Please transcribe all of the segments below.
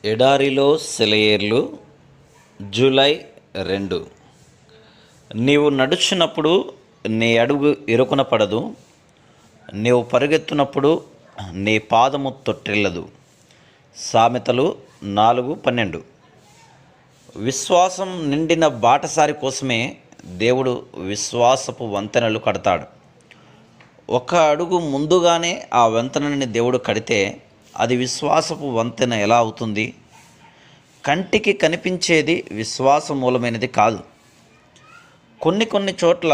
ఎడారిలో సెలయేర్లు జూలై 2. నీవు నడుచున్నప్పుడు నీ అడుగు ఇరుకున పడదు, నీవు పరుగెత్తునప్పుడు నీ పాదము తొట్టిల్లదు. సామెతలు 4:12. విశ్వాసం నిండిన బాటసారి కోసమే దేవుడు విశ్వాసపు వంతెనలు కడతాడు. ఒక అడుగు ముందుగానే ఆ వంతెనని దేవుడు కడితే అది విశ్వాసపు వంతెన ఎలా అవుతుంది? కంటికి కనిపించేది విశ్వాస మూలమైనది కాదు. కొన్ని చోట్ల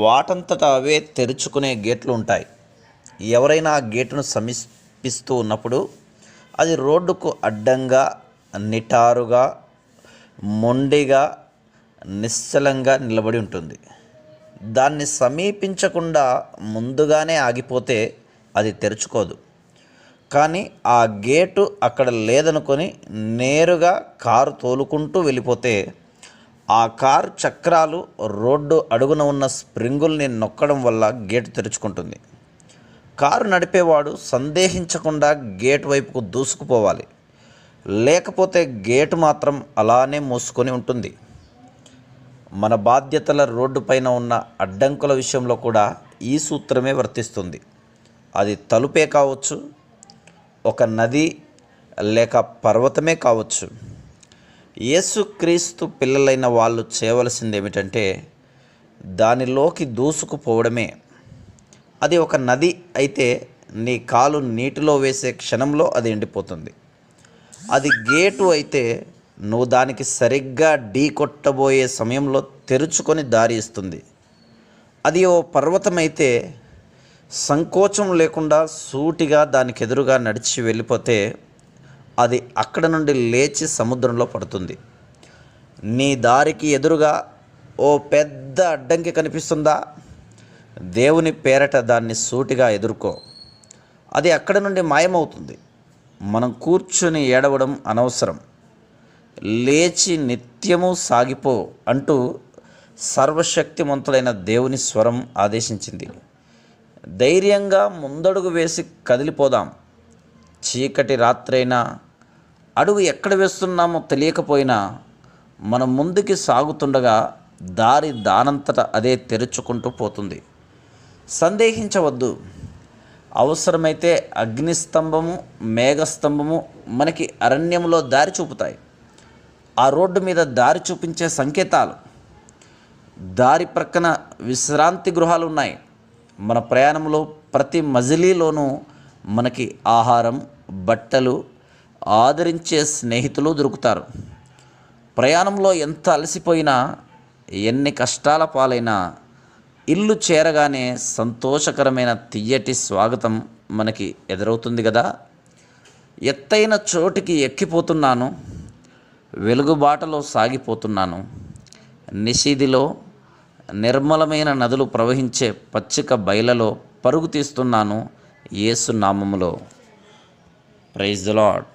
వాటంతట అవే తెరుచుకునే గేట్లు ఉంటాయి. ఎవరైనా ఆ గేటును సమీపిస్తూ ఉన్నప్పుడు అది రోడ్డుకు అడ్డంగా, నిటారుగా, మొండిగా, నిశ్చలంగా నిలబడి ఉంటుంది. దాన్ని సమీపించకుండా ముందుగానే ఆగిపోతే అది తెరుచుకోదు. కానీ ఆ గేటు అక్కడ లేదనుకొని నేరుగా కారు తోలుకుంటూ వెళ్ళిపోతే ఆ కారు చక్రాలు రోడ్డు అడుగున ఉన్న స్ప్రింగుల్ని నొక్కడం వల్ల గేటు తెరుచుకుంటుంది. కారు నడిపేవాడు సందేహించకుండా గేటు వైపుకు దూసుకుపోవాలి, లేకపోతే గేటు మాత్రం అలానే మూసుకొని ఉంటుంది. మన బాధ్యతల రోడ్డు పైన ఉన్న అడ్డంకుల విషయంలో కూడా ఈ సూత్రమే వర్తిస్తుంది. అది తలుపే కావచ్చు, ఒక నది లేక పర్వతమే కావచ్చు. యేసుక్రీస్తు పిల్లలైన వాళ్ళు చేయవలసింది ఏమిటంటే దానిలోకి దూసుకుపోవడమే. అది ఒక నది అయితే నీ కాలు నీటిలో వేసే క్షణంలో అది ఎండిపోతుంది. అది గేటు అయితే నువ్వు దానికి సరిగ్గా ఢీ కొట్టబోయే సమయంలో తెరుచుకొని దారి ఇస్తుంది. అది ఓ పర్వతమైతే సంకోచం లేకుండా సూటిగా దానికి ఎదురుగా నడిచి వెళ్ళిపోతే అది అక్కడ నుండి లేచి సముద్రంలో పడుతుంది. నీ దారికి ఎదురుగా ఓ పెద్ద అడ్డంకి కనిపిస్తుందా? దేవుని పేరట దాన్ని సూటిగా ఎదుర్కో, అది అక్కడ నుండి మాయమవుతుంది. మనం కూర్చొని ఏడవడం అనవసరం. లేచి నిత్యము సాగిపో అంటూ సర్వశక్తిమంతుడైన దేవుని స్వరం ఆదేశించింది. ధైర్యంగా ముందడుగు వేసి కదిలిపోదాం. చీకటి రాత్రైనా, అడుగు ఎక్కడ వేస్తున్నామో తెలియకపోయినా మనం ముందుకి సాగుతుండగా దారి దానంతట అదే తెరుచుకుంటూ పోతుంది. సందేహించవద్దు. అవసరమైతే అగ్నిస్తంభము, మేఘస్తంభము మనకి అరణ్యంలో దారి చూపుతాయి. ఆ రోడ్డు మీద దారి చూపించే సంకేతాలు. దారి ప్రక్కన విశ్రాంతి గృహాలు ఉన్నాయి. మన ప్రయాణంలో ప్రతి మజిలీలోనూ మనకి ఆహారం, బట్టలు, ఆదరించే స్నేహితులు దొరుకుతారు. ప్రయాణంలో ఎంత అలసిపోయినా, ఎన్ని కష్టాల పాలైనా ఇల్లు చేరగానే సంతోషకరమైన తియ్యటి స్వాగతం మనకి ఎదురవుతుంది కదా. ఎత్తైన చోటికి ఎక్కిపోతున్నాను, వెలుగుబాటలో సాగిపోతున్నాను. నిశీదిలో నిర్మలమైన నదులు ప్రవహించే పచ్చిక బయలలో పరుగు తీస్తున్నాను యేసు నామములో. Praise the lord.